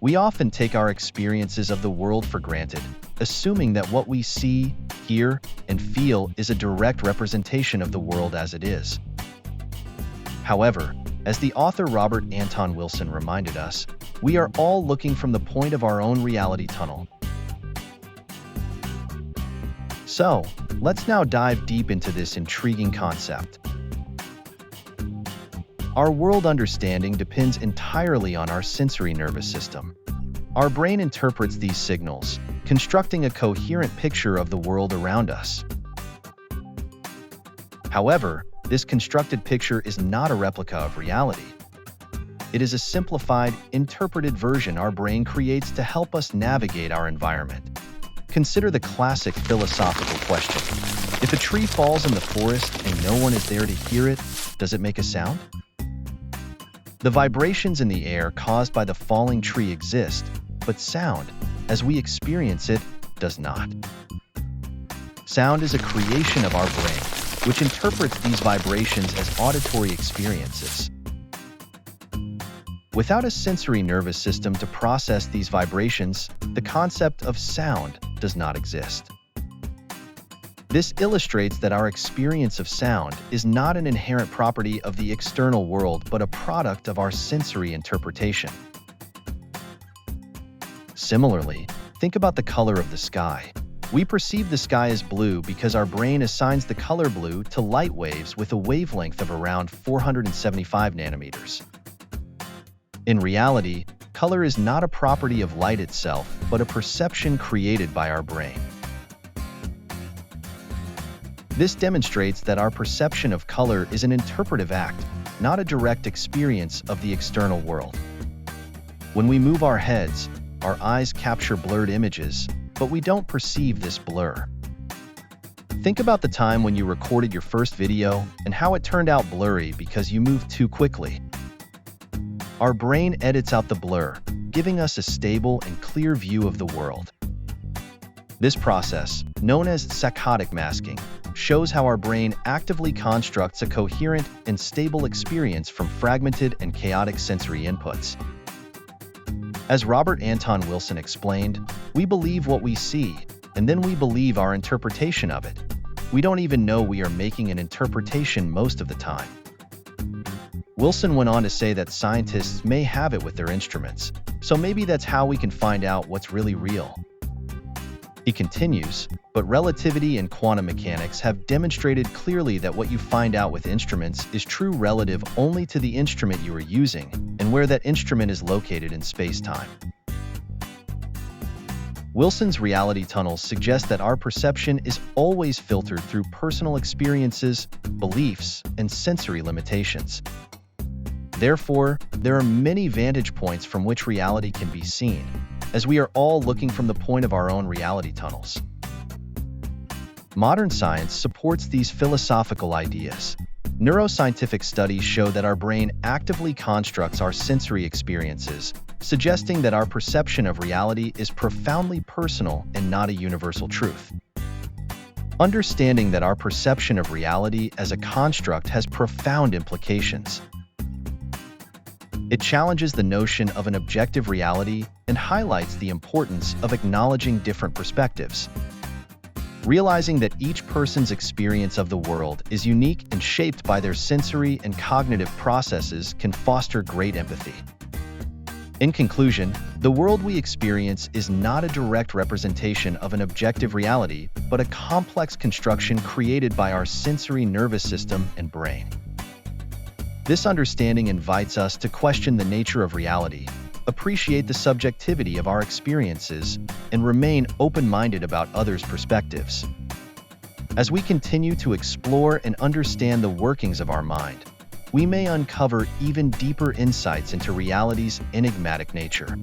We often take our experiences of the world for granted, assuming that what we see, hear, and feel is a direct representation of the world as it is. However, as the author Robert Anton Wilson reminded us, we are all looking from the point of our own reality tunnel. So, let's now dive deep into this intriguing concept. Our world understanding depends entirely on our sensory nervous system. Our brain interprets these signals, constructing a coherent picture of the world around us. However, this constructed picture is not a replica of reality. It is a simplified, interpreted version our brain creates to help us navigate our environment. Consider the classic philosophical question. If a tree falls in the forest and no one is there to hear it, does it make a sound? The vibrations in the air caused by the falling tree exist, but sound, as we experience it, does not. Sound is a creation of our brain, which interprets these vibrations as auditory experiences. Without a sensory nervous system to process these vibrations, the concept of sound does not exist. This illustrates that our experience of sound is not an inherent property of the external world but a product of our sensory interpretation. Similarly, think about the color of the sky. We perceive the sky as blue because our brain assigns the color blue to light waves with a wavelength of around 475 nanometers. In reality, color is not a property of light itself, but a perception created by our brain. This demonstrates that our perception of color is an interpretive act, not a direct experience of the external world. When we move our heads, our eyes capture blurred images, but we don't perceive this blur. Think about the time when you recorded your first video and how it turned out blurry because you moved too quickly. Our brain edits out the blur, giving us a stable and clear view of the world. This process, known as saccadic masking, shows how our brain actively constructs a coherent and stable experience from fragmented and chaotic sensory inputs. As Robert Anton Wilson explained, we believe what we see, and then we believe our interpretation of it. We don't even know we are making an interpretation most of the time. Wilson went on to say that scientists may have it with their instruments, so maybe that's how we can find out what's really real. He continues, but relativity and quantum mechanics have demonstrated clearly that what you find out with instruments is true relative only to the instrument you are using and where that instrument is located in space-time. Wilson's reality tunnels suggest that our perception is always filtered through personal experiences, beliefs, and sensory limitations. Therefore, there are many vantage points from which reality can be seen, as we are all looking from the point of our own reality tunnels. Modern science supports these philosophical ideas. Neuroscientific studies show that our brain actively constructs our sensory experiences, suggesting that our perception of reality is profoundly personal and not a universal truth. Understanding that our perception of reality as a construct has profound implications. It challenges the notion of an objective reality and highlights the importance of acknowledging different perspectives. Realizing that each person's experience of the world is unique and shaped by their sensory and cognitive processes can foster great empathy. In conclusion, the world we experience is not a direct representation of an objective reality, but a complex construction created by our sensory nervous system and brain. This understanding invites us to question the nature of reality, appreciate the subjectivity of our experiences, and remain open-minded about others' perspectives. As we continue to explore and understand the workings of our mind, we may uncover even deeper insights into reality's enigmatic nature.